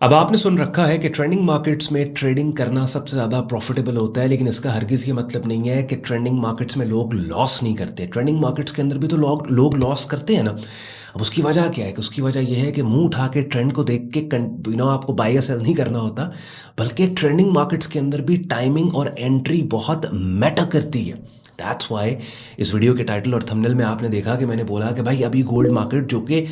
अब आपने सुन रखा है कि ट्रेंडिंग मार्केट्स में ट्रेडिंग करना सबसे ज़्यादा प्रॉफिटेबल होता है, लेकिन इसका हरगिज़ ये मतलब नहीं है कि ट्रेंडिंग मार्केट्स में लोग लॉस नहीं करते। ट्रेंडिंग मार्केट्स के अंदर भी तो लोग लॉस करते हैं ना। अब उसकी वजह क्या है कि उसकी वजह यह है कि मुंह उठा के ट्रेंड को देख के आपको बाय या सेल नहीं करना होता, बल्कि ट्रेंडिंग मार्केट्स के अंदर भी टाइमिंग और एंट्री बहुत मैटर करती है। दैट्स वाई इस वीडियो के टाइटल और थंबनेल में आपने देखा कि मैंने बोला कि भाई अभी गोल्ड मार्केट जो कि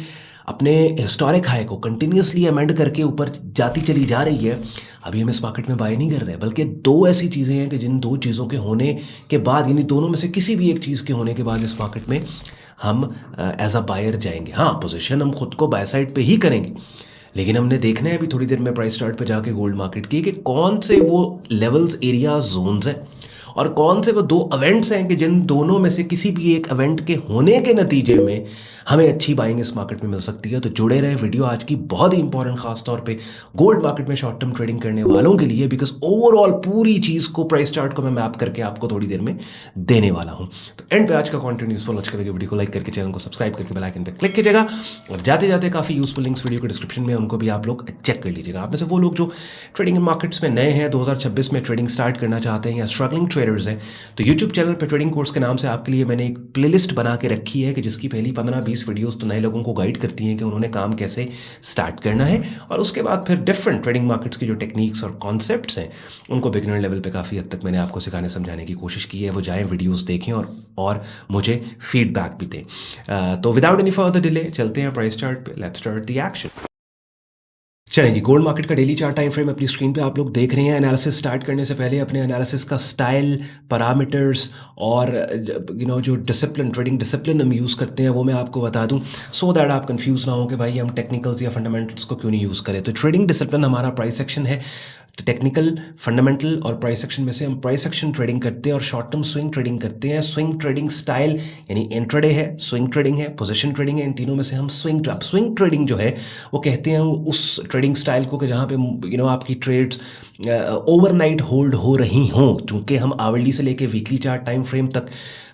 अपने हिस्टोरिक हाई को कंटिन्यूसली अमेंड करके ऊपर जाती चली जा रही है, अभी हम इस मार्केट में बाय नहीं कर रहे हैं। बल्कि दो ऐसी चीज़ें हैं कि जिन दो चीज़ों के होने के बाद, यानी दोनों में से किसी भी एक चीज़ के होने के बाद इस मार्केट में हम एज अ बायर जाएंगे। हाँ, पोजीशन हम खुद को बाय साइड पे ही करेंगे, लेकिन हमने देखना है अभी थोड़ी देर में प्राइस चार्ट पे जाके गोल्ड मार्केट की कि कौन से वो लेवल्स, एरिया, जोन्स हैं और कौन से वो दो इवेंट्स हैं कि जिन दोनों में से किसी भी एक इवेंट के होने के नतीजे में हमें अच्छी बाइंग इस मार्केट में मिल सकती है। तो जुड़े रहे, वीडियो आज की बहुत ही इंपॉर्टेंट, खास तौर पे गोल्ड मार्केट में शॉर्ट टर्म ट्रेडिंग करने वालों के लिए, बिकॉज ओवरऑल पूरी चीज़ को, प्राइस चार्ट को मैं मैप करके आपको थोड़ी देर में देने वाला हूँ। तो एंड पे आज का कंटेंट यूजफुल अच्छे लगे, वीडियो को लाइक करके चैनल को सब्सक्राइब करके बेल आइकन पे क्लिक कीजिएगा और जाते जाते काफ़ी यूजफुल लिंक्स वीडियो के डिस्क्रिप्शन में, उनको भी आप लोग चेक कर लीजिएगा। आप में से वो लोग जो ट्रेडिंग मार्केट्स में नए हैं, 2026 में ट्रेडिंग स्टार्ट करना चाहते हैं या स्ट्रगलिंग ट्रेडर्स हैं, तो यूट्यूब चैनल पर ट्रेडिंग कोर्स के नाम से आपके लिए मैंने एक प्लेलिस्ट बना के रखी है कि जिसकी पहली 15-20 वीडियोस तो नए लोगों को गाइड करती हैं कि उन्होंने काम कैसे स्टार्ट करना है, और उसके बाद फिर डिफरेंट ट्रेडिंग मार्केट्स की जो टेक्निक्स और कॉन्सेप्ट्स हैं उनको बिगिनर लेवल पे काफ़ी हद तक मैंने आपको सिखाने समझाने की कोशिश की है। वो जाएं, वीडियोस देखें और मुझे फीडबैक भी दें। तो विदाउट एनी फर्दर डिले चलते हैं प्राइस चार्ट पे। Let's start the action. चलें जी, गोल्ड मार्केट का डेली चार्ट टाइम फ्रेम अपनी स्क्रीन पे आप लोग देख रहे हैं। एनालिसिस स्टार्ट करने से पहले अपने एनालिसिस का स्टाइल, पैरामीटर्स और जो डिसिप्लिन, ट्रेडिंग डिसिप्लिन हम यूज़ करते हैं वो मैं आपको बता दूं, सो दैट आप कंफ्यूज ना हो कि भाई हम टेक्निकल्स या फंडामेंटल्स को क्यों नहीं यूज़ करें। तो ट्रेडिंग डिसिप्लिन हमारा प्राइस सेक्शन है। टेक्निकल, फंडामेंटल और प्राइस सेक्शन में से हम प्राइस सेक्शन ट्रेडिंग करते हैं और शॉर्ट टर्म स्विंग ट्रेडिंग करते हैं। स्विंग ट्रेडिंग स्टाइल यानी इंट्राडे है, स्विंग ट्रेडिंग है, पोजीशन ट्रेडिंग है। इन तीनों में से हम स्विंग ट्रेडिंग जो है वो कहते हैं उस ट्रेडिंग स्टाइल को कि जहाँ पे आपकी ट्रेड्स ओवरनाइट होल्ड हो रही हों। चूँकि हम आवरली से लेके वीकली चार्ट टाइम फ्रेम तक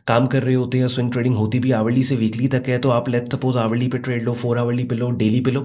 काम कर रहे होते हैं, स्विंग ट्रेडिंग होती भी आवरली से वीकली तक है। तो आप लेट्स सपोज आवरली पे ट्रेड लो, 4 आवरली पे लो, डेली पे लो,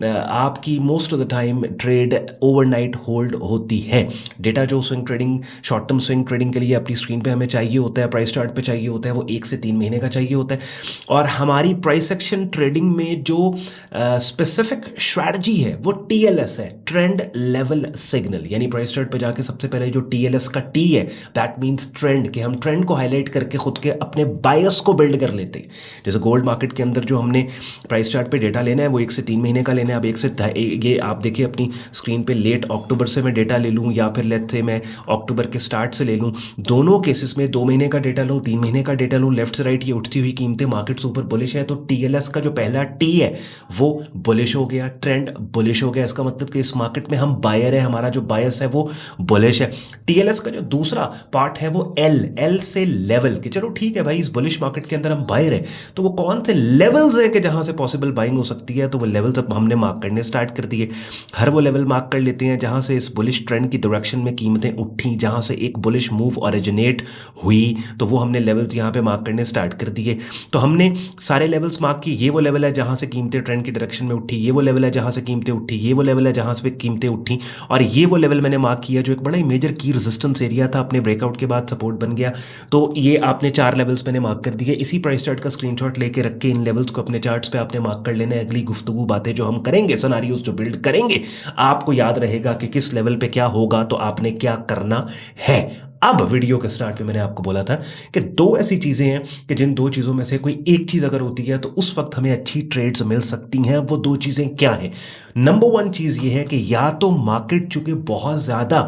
आपकी most of the time trade overnight hold होती है। डेटा जो swing trading, short term swing trading के लिए अपनी स्क्रीन पे हमें चाहिए होता है, प्राइस चार्ट पे चाहिए होता है, वो 1 से 3 महीने का चाहिए होता है। और हमारी प्राइस सेक्शन ट्रेडिंग में जो स्पेसिफिक स्ट्रैटेजी है वो TLS है, ट्रेंड लेवल सिग्नल। यानी प्राइस चार्ट पे जाके सबसे पहले जो TLS का T है, दैट मीन्स ट्रेंड, कि हम ट्रेंड को हाईलाइट करके खुद के अपने बायस को बिल्ड कर लेते हैं। जैसे गोल्ड मार्केट के अंदर जो हमने प्राइस चार्ट पे डेटा लेना है वो 1 से 3 महीने का लेना है। अब ये आप देखिए अपनी स्क्रीन पे, लेट अक्टूबर से मैं डेटा ले लूँ या फिर लेट्स से मैं अक्टूबर के स्टार्ट से ले लूँ, दोनों केसेस में 2 महीने का डेटा लूँ, 3 महीने का डेटा लूँ, लेफ्ट से राइट ये उठती हुई कीमतें मार्केट्स ऊपर बुलिश है, तो TLS का जो पहला T है वो बुलिश हो गया, ट्रेंड बुलिश हो गया। इसका मतलब कि इस मार्केट में हम बायर है, हमारा जो बायस है वो बुलिश है। TLS का जो दूसरा पार्ट है वो L से लेवल, कि चलो ठीक है भाई, इस बुलिश मार्केट के अंदर हम बायर है, तो वो कौन से लेवल्स है कि जहां से पॉसिबल बाइंग हो सकती है, तो वो लेवल्स अब हमने मार्क करने स्टार्ट कर दिए। हर वो लेवल मार्क कर लेते हैं जहां से इस बुलिश ट्रेंड की डायरेक्शन में कीमतें उठी, जहां से एक बुलिश मूव ओरिजिनेट हुई, तो वो हमने लेवल्स यहां पे मार्क करने स्टार्ट कर दिए। तो हमने सारे लेवल्स मार्क किए। ये वो लेवल है जहां से कीमतें ट्रेंड की डायरेक्शन में उठी, ये वो लेवल है जहां से कीमतें उठी, ये वो लेवल है जहां से कीमतें उठी, और ये वो लेवल मैंने मार्क किया जो एक बड़ा ही मेजर की रेजिस्टेंस एरिया था, अपने ब्रेकआउट के बाद सपोर्ट बन गया। तो ये आपने 4 लेवल्स मैंने मार्क कर दिए। इसी प्राइस चार्ट का स्क्रीनशॉट लेके रख के इन लेवल्स को अपने चार्ट्स पे आपने मार्क कर लेना है। अगली गुफ्तगू, बातें जो हम करेंगे, सिनेरियोस जो बिल्ड करेंगे, आपको याद रहेगा कि किस लेवल पे क्या होगा तो आपने क्या करना है। अब वीडियो के स्टार्ट पे मैंने आपको बोला था कि दो ऐसी चीजें हैं कि जिन दो चीजों में से कोई एक चीज अगर होती है तो उस वक्त हमें अच्छी ट्रेड्स मिल सकती हैं। वो दो चीजें क्या हैं? नंबर 1 चीज ये है कि या तो मार्केट चूंकि बहुत ज्यादा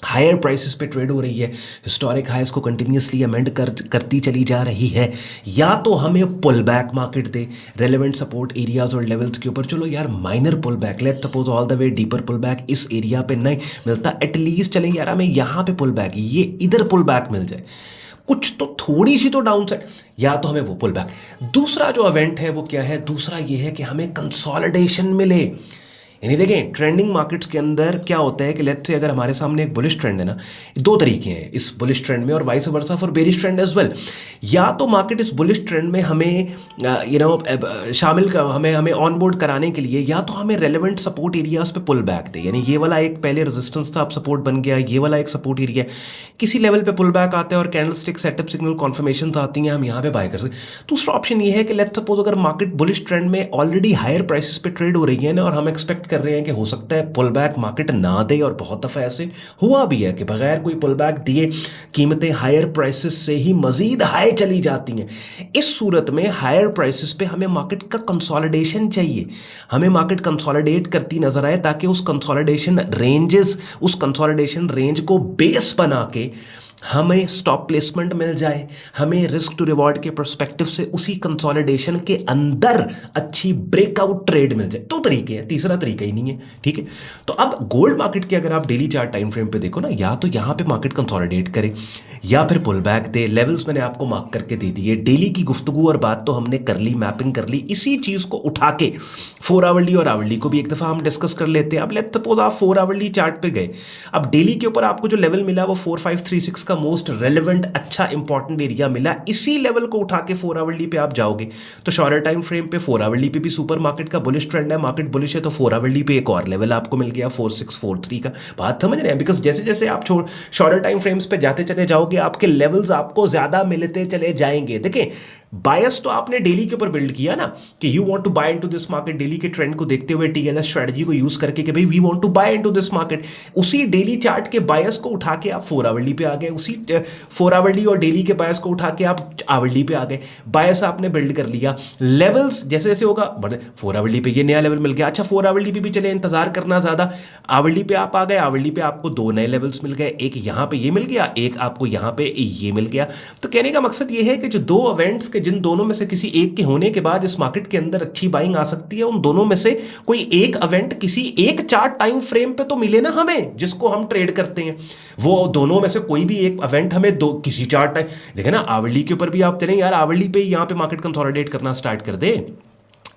हायर प्राइसेस पे ट्रेड हो रही है, हिस्टोरिक हाइस को कंटिन्यूसली अमेंड करती चली जा रही है, या तो हमें पुल बैक मार्केट दे रेलेवेंट सपोर्ट एरियाज और लेवल्स के ऊपर। चलो यार, minor pull back, let's suppose all the way deeper pull back इस एरिया पे नहीं मिलता, एटलीस्ट चलेंगे यार हमें यहाँ पे पुल बैक, ये इधर पुल बैक मिल जाए, कुछ तो थोड़ी सी तो डाउन साइड, या तो हमें वो पुल बैक। दूसरा जो इवेंट है वो क्या है? दूसरा ये है कि हमें कंसोलिडेशन मिले। यानी देखें ट्रेंडिंग मार्केट्स के अंदर क्या होता है कि लेट्स से अगर हमारे सामने एक बुलिश ट्रेंड है ना, दो तरीके हैं इस बुलिश ट्रेंड में और vice versa for bearish trend as well. या तो मार्केट इस बुलिश ट्रेंड में हमें शामिल कर हमें ऑन बोर्ड कराने के लिए या तो हमें रेलेवेंट सपोर्ट एरियाज पे पुल बैक दे, यानी ये वाला एक पहले रेजिस्टेंस था अब सपोर्ट बन गया, ये वाला एक सपोर्ट एरिया किसी लेवल पे पुल बैक आता है और कैंडलस्टिक सेटअप सिग्नल कॉन्फर्मेशन आती हैं, हम यहाँ पे बाय कर सकते। दूसरा ऑप्शन ये है कि लेट्स सपोज अगर मार्केट बुलिश ट्रेंड में ऑलरेडी हायर प्राइसेस पे ट्रेड हो रही है ना और हम एक्सपेक्ट कर रहे हैं कि हो सकता है पुल बैक मार्केट ना दे, और बहुत दफ़ा ऐसे हुआ भी है कि बगैर कोई पुल बैक दिए कीमतें हायर प्राइसेस से ही मजीद हाई चली जाती हैं। इस सूरत में हायर प्राइसेस पे हमें मार्केट का कंसोलिडेशन चाहिए, हमें मार्केट कंसोलिडेट करती नजर आए ताकि उस कंसोलिडेशन रेंज को बेस बना के हमें स्टॉप प्लेसमेंट मिल जाए, हमें रिस्क टू रिवॉर्ड के पर्सपेक्टिव से उसी कंसोलिडेशन के अंदर अच्छी ब्रेकआउट ट्रेड मिल जाए। दो तरीके हैं, तीसरा तरीका ही नहीं है, ठीक है। तो अब गोल्ड मार्केट के अगर आप डेली चार्ट टाइम फ्रेम पे देखो ना, या तो यहाँ पे मार्केट कंसोलिडेट करे या फिर पुल बैक दे। लेवल्स मैंने आपको मार्क करके दे दिए, डेली की गुफ्तगू और बात तो हमने कर ली, मैपिंग कर ली। इसी चीज़ को उठा के 4 आवरली और आवरली को भी एक दफ़ा हम डिस्कस कर लेते हैं। अब लेट्स सपोज आप 4 आवरली चार्ट पे गए, अब डेली के ऊपर आपको जो लेवल मिला वो 4536 का मोस्ट रेलेवेंट अच्छा इंपॉर्टेंट एरिया मिला। इसी लेवल को उठा के 4 आवरली पे आप जाओगे तो शॉर्टर टाइम फ्रेम पे 4 आवरली पे भी सुपर मार्केट का बुलिश ट्रेंड है, मार्केट बुलिश है, तो 4 आवरली पे एक और लेवल आपको मिल गया 4643 का। बात समझ रहे हैं? बिकॉज जैसे जैसे आप शॉर्टर टाइम फ्रेम्स पे जाते चले जाओगे आपके लेवल्स आपको ज्यादा मिलते चले जाएंगे। देखें बायस तो आपने डेली के ऊपर बिल्ड किया ना कि you want to buy into this market, daily के ट्रेंड को देखते हुए टीएलएस स्ट्रेटजी को यूज करके कि भाई we want to buy into this market. उसी डेली चार्ट के बायस को उठा के आप 4 आवरली पे आ गए, उसी 4 आवरली और डेली के बायस को उठा के आप आवरली पे आ गए। बायस आपने बिल्ड कर लिया, लेवल्स जैसे जैसे होगा बढ़े। 4 आवरली पे ये नया लेवल मिल गया, अच्छा 4 आवरली पे भी चले इंतजार करना ज्यादा, आवरली पे आप आ गए, आवरली पे आपको 2 नए लेवल्स मिल गए, एक यहाँ पे ये मिल गया, एक आपको यहाँ पे ये मिल गया। तो कहने का मकसद ये है कि जो दो इवेंट्स के जिन दोनों में से किसी एक के होने के बाद इस मार्केट के अंदर अच्छी बाइंग आ सकती है, उन दोनों में से कोई एक इवेंट किसी एक चार्ट टाइम फ्रेम पे तो मिले ना हमें जिसको हम ट्रेड करते हैं। वो दोनों में से कोई भी एक इवेंट हमें दो किसी चार्ट टाइम, देखे ना आवरली के ऊपर भी आप चलें यार, आवरली पे यहाँ पे मार्केट कंसोलिडेट करना स्टार्ट कर दे,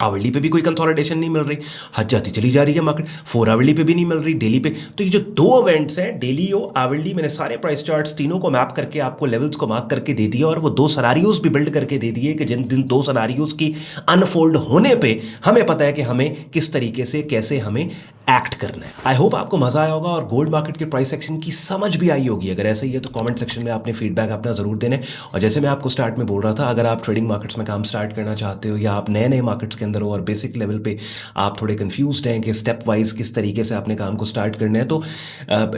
आवरली पे भी कोई कंसोलिडेशन नहीं मिल रही, हद जाती चली जा रही है मार्केट, 4 आवरली पे भी नहीं मिल रही, डेली पे। तो ये जो दो इवेंट्स हैं डेली और आवरली, मैंने सारे प्राइस चार्ट्स तीनों को मैप करके आपको लेवल्स को मार्क करके दे दिया और वो 2 सिनेरियोज भी बिल्ड करके दे दिए कि जिन 2 सिनेरियोज की अनफोल्ड होने पे हमें पता है कि हमें किस तरीके से कैसे हमें एक्ट करना है। आई होप आपको मजा आया होगा और गोल्ड मार्केट के प्राइस सेक्शन की समझ भी आई होगी। अगर ऐसा ही है तो कमेंट सेक्शन में आपने फीडबैक अपना जरूर देने। और जैसे मैं आपको स्टार्ट में बोल रहा था, अगर आप ट्रेडिंग मार्केट्स में काम स्टार्ट करना चाहते हो या आप नए नए मार्केट्स के अंदर हो और बेसिक लेवल पे आप थोड़े कंफ्यूज्ड हैं कि स्टेप वाइज किस तरीके से अपने काम को स्टार्ट करना है, तो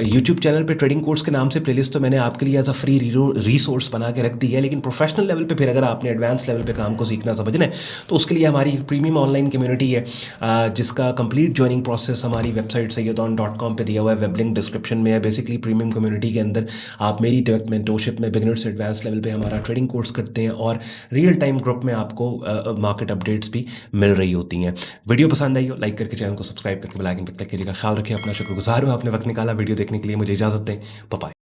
यूट्यूब चैनल पर ट्रेडिंग कोर्स के नाम से प्लेलिस्ट तो मैंने आपके लिए एज अ फ्री रिसोर्स बना के रख दी है। लेकिन प्रोफेशनल लेवल पर फिर अगर आपने एडवांस लेवल पर काम को सीखना समझना है तो उसके लिए हमारी प्रीमियम ऑनलाइन कम्युनिटी है जिसका कंप्लीट ज्वाइनिंग प्रोसेस हमारी वेबसाइट सैयदौन.com पे दिया हुआ है, वेब लिंक डिस्क्रिप्शन में है। बेसिकली प्रीमियम कम्युनिटी के अंदर आप मेरी डायरेक्ट मेंटरशिप में बिगिनर से एडवांस लेवल पे हमारा ट्रेडिंग कोर्स करते हैं और रियल टाइम ग्रुप में आपको मार्केट अपडेट्स भी मिल रही होती हैं। वीडियो पसंद आई हो लाइक करके चैनल को सब्सक्राइब करके बेल आइकन पर क्लिक कीजिएगा। ख्याल रखिए अपना, शुक्रगुजार हूं आपने वक्त निकाला वीडियो देखने के लिए। मुझे इजाजत दें, बाय बाय।